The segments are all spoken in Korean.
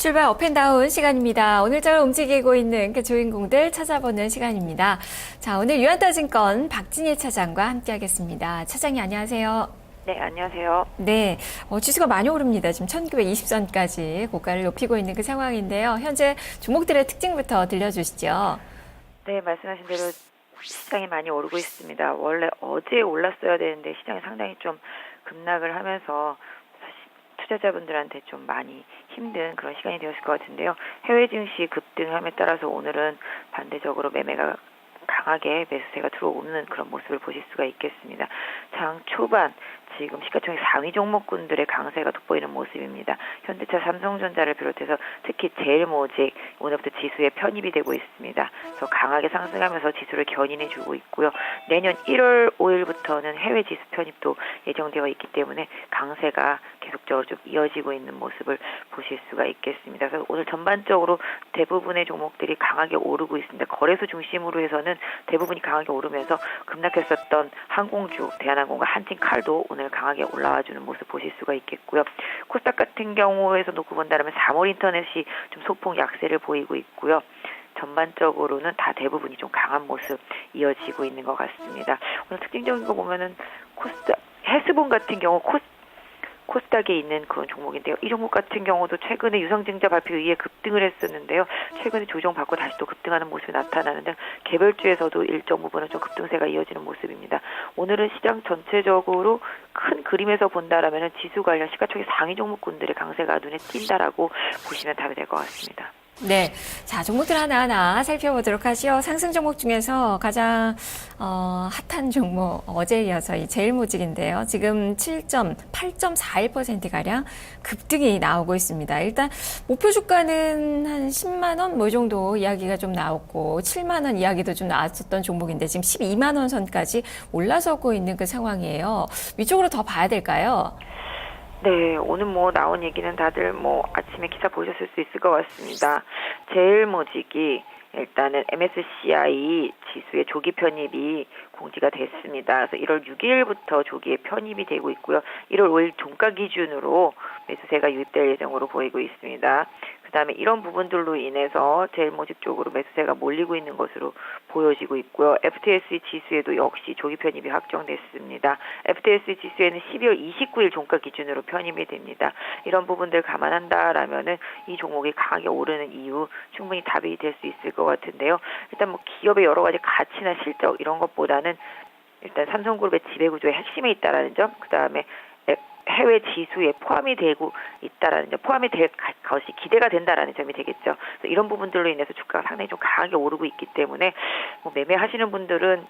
출발 업앤다운 시간입니다. 오늘 저를 움직이고 있는 그 주인공들 찾아보는 시간입니다. 자, 오늘 유한타증권 박진희 차장과 함께하겠습니다. 차장님 안녕하세요. 네, 안녕하세요. 네, 지수가 많이 오릅니다. 지금 1920선까지 고가를 높이고 있는 그 상황인데요. 현재 종목들의 특징부터 들려주시죠. 네, 말씀하신 대로 시장이 많이 오르고 있습니다. 원래 어제 올랐어야 되는데 시장이 상당히 좀 급락을 하면서 투자자분들한테 좀 많이 힘든 그런 시간이 되었을 것 같은데요. 해외 증시 급등함에 따라서 오늘은 반대적으로 매매가 강하게 매수세가 들어오는 그런 모습을 보실 수가 있겠습니다. 장 초반 지금 시가총액 상위 종목군들의 강세가 돋보이는 모습입니다. 현대차, 삼성전자를 비롯해서 특히 제일모직 오늘부터 지수에 편입이 되고 있습니다. 그래서 강하게 상승하면서 지수를 견인해주고 있고요. 내년 1월 5일부터는 해외 지수 편입도 예정되어 있기 때문에 강세가 계속적으로 좀 이어지고 있는 모습을 보실 수가 있겠습니다. 그래서 오늘 전반적으로 대부분의 종목들이 강하게 오르고 있습니다. 거래소 중심으로 해서는 대부분이 강하게 오르면서 급락했었던 항공주, 대한항공과 한진칼도 오늘 강하게 올라와주는 모습 보실 수가 있겠고요. 코스닥 같은 경우에서 놓고 본다면 3월 인터넷이 좀 소폭 약세를 보이고 있고요. 전반적으로는 다 대부분이 좀 강한 모습 이어지고 있는 것 같습니다. 오늘 특징적인 거 보면은 코스닥, 헬스본 같은 경우 코스닥에 있는 그런 종목인데요. 이 종목 같은 경우도 최근에 유상증자 발표 이후에 급등을 했었는데요. 최근에 조정받고 다시 또 급등하는 모습이 나타나는 등 개별주에서도 일정 부분은 좀 급등세가 이어지는 모습입니다. 오늘은 시장 전체적으로 큰 그림에서 본다라면 지수 관련 시가총액 상위 종목군들의 강세가 눈에 띈다라고 보시면 답이 될 것 같습니다. 네, 자 종목들 하나하나 살펴보도록 하죠. 상승 종목 중에서 가장 핫한 종목 어제에 이어서 이 제일모직인데요. 지금 8.41%가량 급등이 나오고 있습니다. 일단 목표 주가는 한 10만 원 뭐 정도 이야기가 좀 나왔고 7만 원 이야기도 좀 나왔었던 종목인데 지금 12만 원 선까지 올라서고 있는 그 상황이에요. 위쪽으로 더 봐야 될까요? 네, 오늘 나온 얘기는 다들 아침에 기사 보셨을 수 있을 것 같습니다. 제일모직이 일단은 MSCI 지수의 조기 편입이 공지가 됐습니다. 그래서 1월 6일부터 조기에 편입이 되고 있고요. 1월 5일 종가 기준으로 매수세가 유입될 예정으로 보이고 있습니다. 그다음에 이런 부분들로 인해서 제일모직 쪽으로 매수세가 몰리고 있는 것으로 보여지고 있고요. FTSE 지수에도 역시 조기 편입이 확정됐습니다. FTSE 지수에는 12월 29일 종가 기준으로 편입이 됩니다. 이런 부분들 감안한다라면은 이 종목이 강하게 오르는 이유 충분히 답이 될 수 있을 것 같은데요. 일단 기업의 여러 가지 가치나 실적 이런 것보다는 일단 삼성그룹의 지배구조의 핵심에 있다라는 점, 그다음에 해외 지수에 포함이 되고 있다라는 점, 포함이 될 것이 기대가 된다라는 점이 되겠죠. 그래서 이런 부분들로 인해서 주가가 상당히 좀 강하게 오르고 있기 때문에 매매하시는 분들은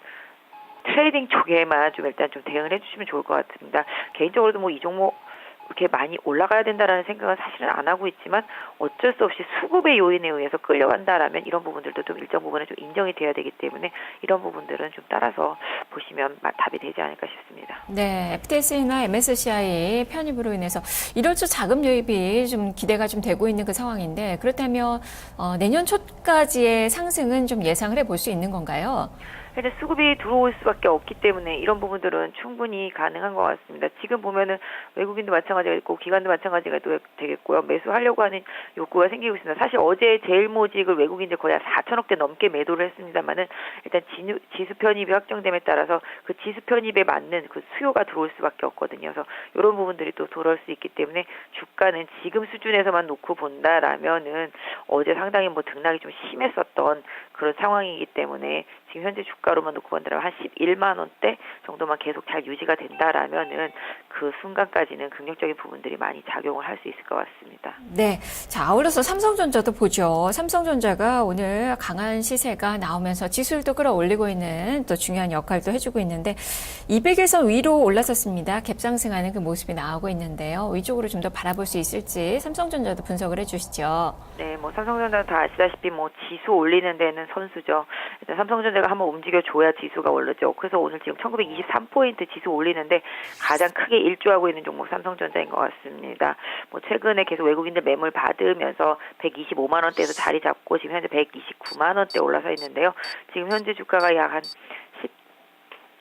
트레이딩 쪽에만 좀 일단 좀 대응을 해주시면 좋을 것 같습니다. 개인적으로도 이 종목 이렇게 많이 올라가야 된다라는 생각은 사실은 안 하고 있지만 어쩔 수 없이 수급의 요인에 의해서 끌려간다라면 이런 부분들도 좀 일정 부분은 좀 인정이 돼야 되기 때문에 이런 부분들은 좀 따라서 보시면 답이 되지 않을까 싶습니다. 네, FTSE나 MSCI 편입으로 인해서 1월 초 자금 유입이 좀 기대가 좀 되고 있는 그 상황인데 그렇다면 내년 초까지의 상승은 좀 예상을 해볼 수 있는 건가요? 일단 수급이 들어올 수밖에 없기 때문에 이런 부분들은 충분히 가능한 것 같습니다. 지금 보면은 외국인도 마찬가지가 있고 기관도 마찬가지가 되겠고요. 매수하려고 하는 욕구가 생기고 있습니다. 사실 어제 제일모직을 외국인들 거의 4천억대 넘게 매도를 했습니다만은 일단 지수 편입이 확정됨에 따라서 그 지수 편입에 맞는 그 수요가 들어올 수밖에 없거든요. 그래서 이런 부분들이 또 돌아올 수 있기 때문에 주가는 지금 수준에서만 놓고 본다라면은 어제 상당히 등락이 좀 심했었던 그런 상황이기 때문에 지금 현재 주가로만 놓고 본다면 한 11만 원대 정도만 계속 잘 유지가 된다라면은 그 순간까지는 긍정적인 부분들이 많이 작용을 할 수 있을 것 같습니다. 네. 자, 아울러서 삼성전자도 보죠. 삼성전자가 오늘 강한 시세가 나오면서 지수를 끌어올리고 있는 또 중요한 역할도 해주고 있는데 200에서 위로 올라섰습니다. 갭상승하는 그 모습이 나오고 있는데요. 위쪽으로 좀 더 바라볼 수 있을지 삼성전자도 분석을 해주시죠. 네, 삼성전자는 다 아시다시피 지수 올리는 데는 선수죠. 일단 삼성전자가 한번 움직여줘야 지수가 오르죠. 그래서 오늘 지금 1923포인트 지수 올리는데 가장 크게 일조하고 있는 종목 삼성전자인 것 같습니다. 최근에 계속 외국인들 매물 받으면서 125만 원대에서 자리 잡고 지금 현재 129만 원대 올라서 있는데요. 지금 현재 주가가 약 한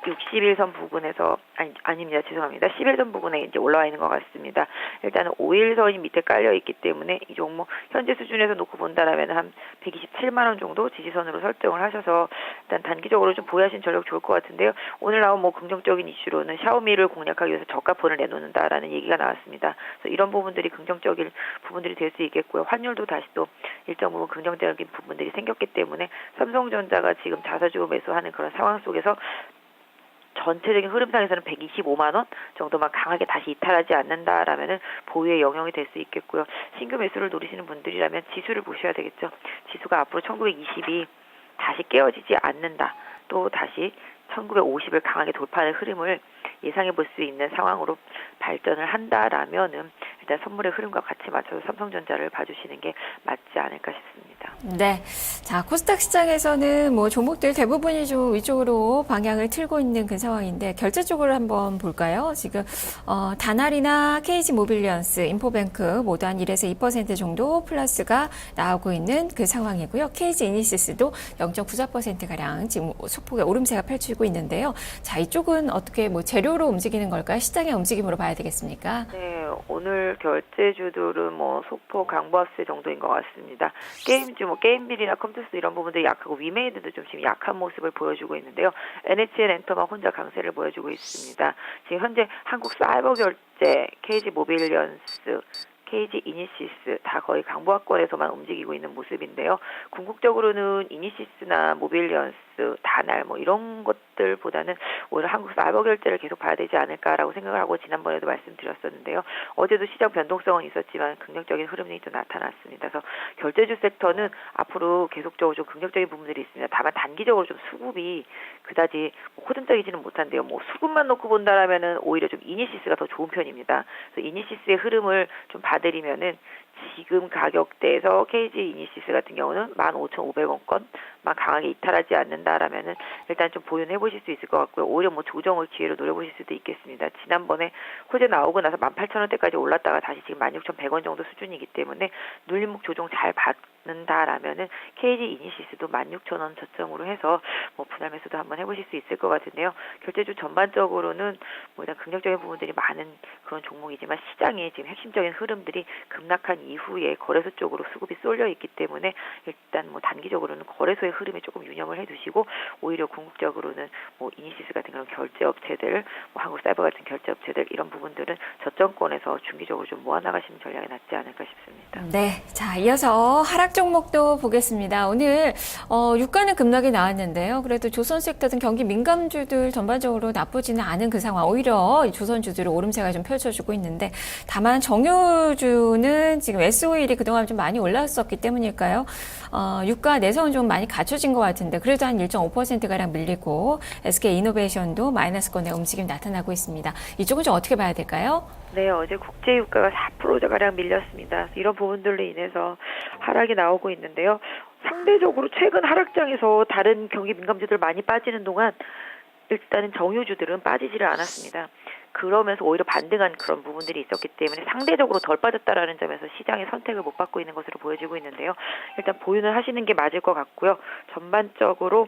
60일선 부근에서 아닙니다. 죄송합니다. 10일선 부근에 이제 올라와 있는 것 같습니다. 일단은 5일선이 밑에 깔려 있기 때문에 이 종목 현재 수준에서 놓고 본다라면 한 127만 원 정도 지지선으로 설정을 하셔서 일단 단기적으로 좀 보유하신 전략 좋을 것 같은데요. 오늘 나온 뭐 긍정적인 이슈로는 샤오미를 공략하기 위해서 저가폰을 내놓는다라는 얘기가 나왔습니다. 그래서 이런 부분들이 긍정적인 부분들이 될 수 있겠고요. 환율도 다시 또 일정 부분 긍정적인 부분들이 생겼기 때문에 삼성전자가 지금 자사주 매수하는 그런 상황 속에서 전체적인 흐름상에서는 125만 원 정도만 강하게 다시 이탈하지 않는다라면은 보유의 영역이 될 수 있겠고요. 신규 매수를 노리시는 분들이라면 지수를 보셔야 되겠죠. 지수가 앞으로 1920이 다시 깨어지지 않는다. 또 다시 1950을 강하게 돌파하는 흐름을 예상해 볼 수 있는 상황으로 발전을 한다라면은 일단 선물의 흐름과 같이 맞춰서 삼성전자를 봐주시는 게 맞지 않을까 싶습니다. 네. 자, 코스닥 시장에서는 뭐 종목들 대부분이 좀 위쪽으로 방향을 틀고 있는 그 상황인데 결제 쪽으로 한번 볼까요? 지금 다날이나 KG 모빌리언스, 인포뱅크 모두 한 1에서 2% 정도 플러스가 나오고 있는 그 상황이고요. KG 이니시스도 0.94%가량 지금 소폭의 오름세가 펼치고 있는데요. 자, 이쪽은 어떻게 뭐 재료로 움직이는 걸까요? 시장의 움직임으로 봐야 되겠습니까? 네, 오늘 결제주들은 뭐 소폭 강보합세 정도인 것 같습니다. 게임주, 뭐 게임빌이나 컴투스 이런 부분들이 약하고 위메이드도 좀 지금 약한 모습을 보여주고 있는데요. NHN 엔터만 혼자 강세를 보여주고 있습니다. 지금 현재 한국 사이버 결제, KG 모빌리언스, KG 이니시스 다 거의 강보합권에서만 움직이고 있는 모습인데요. 궁극적으로는 이니시스나 모빌리언스, 다날 뭐 이런 것들보다는 오히려 한국 사이버 결제를 계속 봐야 되지 않을까라고 생각을 하고 지난번에도 말씀드렸었는데요. 어제도 시장 변동성은 있었지만 긍정적인 흐름이 또 나타났습니다. 그래서 결제주 섹터는 앞으로 계속적으로 좀 긍정적인 부분들이 있습니다. 다만 단기적으로 좀 수급이 그다지 호전적이지는 못한데요. 뭐 수급만 놓고 본다라면은 오히려 좀 이니시스가 더 좋은 편입니다. 그래서 이니시스의 흐름을 좀 봐드리면은 지금 가격대에서 KG 이니시스 같은 경우는 15,500원권만 강하게 이탈하지 않는다라면은 일단 좀 보유해 보실 수 있을 것 같고요. 오히려 뭐 조정을 기회로 노려보실 수도 있겠습니다. 지난번에 호재 나오고 나서 18,000원대까지 올랐다가 다시 지금 16,100원 정도 수준이기 때문에 눌림목 조정 잘 받는다라면은 KG 이니시스도 16,000원 저점으로 해서 뭐 분할 매수도 한번 해보실 수 있을 것 같은데요. 결제주 전반적으로는 뭐 일단 긍정적인 부분들이 많은 그런 종목이지만 시장의 지금 핵심적인 흐름들이 급락한 이후에 거래소 쪽으로 수급이 쏠려 있기 때문에 일단 뭐 단기적으로는 거래소의 흐름에 조금 유념을 해두시고 오히려 궁극적으로는 뭐 이니시스 같은 그런 결제업체들, 뭐 한국사이버 같은 결제업체들 이런 부분들은 저점권에서 중기적으로 좀 모아나가시는 전략이 낫지 않을까 싶습니다. 네, 자 이어서 하락 종목도 보겠습니다. 오늘 유가는 급락이 나왔는데요. 그래도 조선 섹터 등 경기 민감주들 전반적으로 나쁘지는 않은 그 상황. 오히려 조선주들은 오름세가 좀 펼쳐주고 있는데 다만 정유주는 지금 S-오일이 그동안 좀 많이 올랐었기 때문일까요? 유가 내성은 좀 많이 갖춰진 것 같은데 그래도 한 1.5%가량 밀리고 SK이노베이션도 마이너스권의 움직임이 나타나고 있습니다. 이쪽은 좀 어떻게 봐야 될까요? 네, 어제 국제 유가가 4%가량 밀렸습니다. 이런 부분들로 인해서 하락이 나오고 있는데요. 상대적으로 최근 하락장에서 다른 경기 민감주들 많이 빠지는 동안 일단은 정유주들은 빠지지를 않았습니다. 그러면서 오히려 반등한 그런 부분들이 있었기 때문에 상대적으로 덜 빠졌다라는 점에서 시장의 선택을 못 받고 있는 것으로 보여지고 있는데요. 일단 보유는 하시는 게 맞을 것 같고요. 전반적으로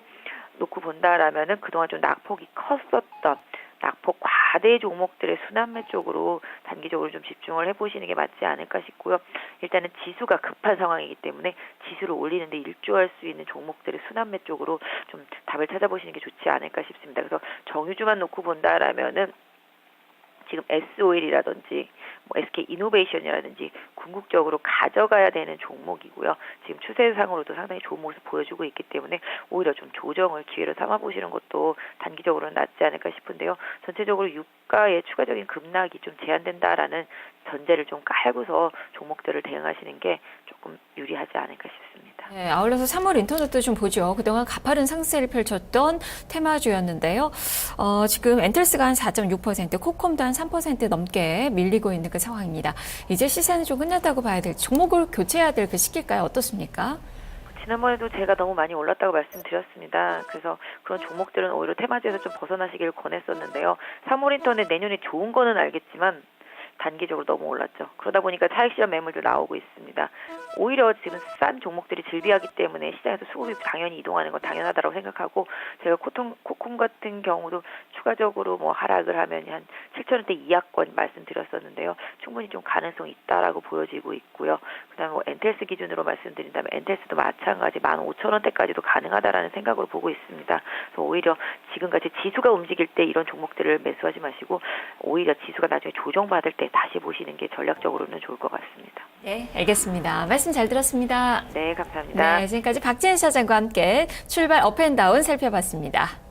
놓고 본다라면은 그동안 좀 낙폭이 컸었던 낙폭 과대 종목들의 순환매 쪽으로 단기적으로 좀 집중을 해보시는 게 맞지 않을까 싶고요. 일단은 지수가 급한 상황이기 때문에 지수를 올리는데 일조할 수 있는 종목들의 순환매 쪽으로 좀 답을 찾아보시는 게 좋지 않을까 싶습니다. 그래서 정유주만 놓고 본다라면은 지금 S-오일이라든지 뭐 SK이노베이션이라든지 궁극적으로 가져가야 되는 종목이고요. 지금 추세상으로도 상당히 좋은 모습 보여주고 있기 때문에 오히려 좀 조정을 기회로 삼아보시는 것도 단기적으로는 낫지 않을까 싶은데요. 전체적으로 유가의 추가적인 급락이 좀 제한된다라는 전제를 좀 깔고서 종목들을 대응하시는 게 조금 유리하지 않을까 싶습니다. 네, 아울러서 3월 인터넷도 좀 보죠. 그동안 가파른 상승세를 펼쳤던 테마주였는데요. 지금 엔틀스가 한 4.6%, 코콤도 한 3% 넘게 밀리고 있는 그 상황입니다. 이제 시세는 좀 끝났다고 봐야 될, 종목을 교체해야 될 그 시기일까요? 어떻습니까? 지난번에도 제가 너무 많이 올랐다고 말씀드렸습니다. 그래서 그런 종목들은 오히려 테마주에서 좀 벗어나시길 권했었는데요. 3월 인터넷 내년에 좋은 거는 알겠지만 단기적으로 너무 올랐죠. 그러다 보니까 차익 실현 매물도 나오고 있습니다. 오히려 지금 싼 종목들이 즐비하기 때문에 시장에서 수급이 당연히 이동하는 건 당연하다고 생각하고 제가 코콤 같은 경우도 추가적으로 뭐 하락을 하면 한 7,000원대 이하권 말씀드렸었는데요. 충분히 좀 가능성이 있다라고 보여지고 있고요. 그다음에 뭐 엔텔스 기준으로 말씀드린다면 엔텔스도 마찬가지 15,000원대까지도 가능하다라는 생각으로 보고 있습니다. 그래서 오히려 지금같이 지수가 움직일 때 이런 종목들을 매수하지 마시고 오히려 지수가 나중에 조정받을 때 다시 보시는 게 전략적으로는 좋을 것 같습니다. 네, 알겠습니다. 말씀 잘 들었습니다. 네, 감사합니다. 네, 지금까지 박지은 사장과 함께 출발 업앤다운 살펴봤습니다.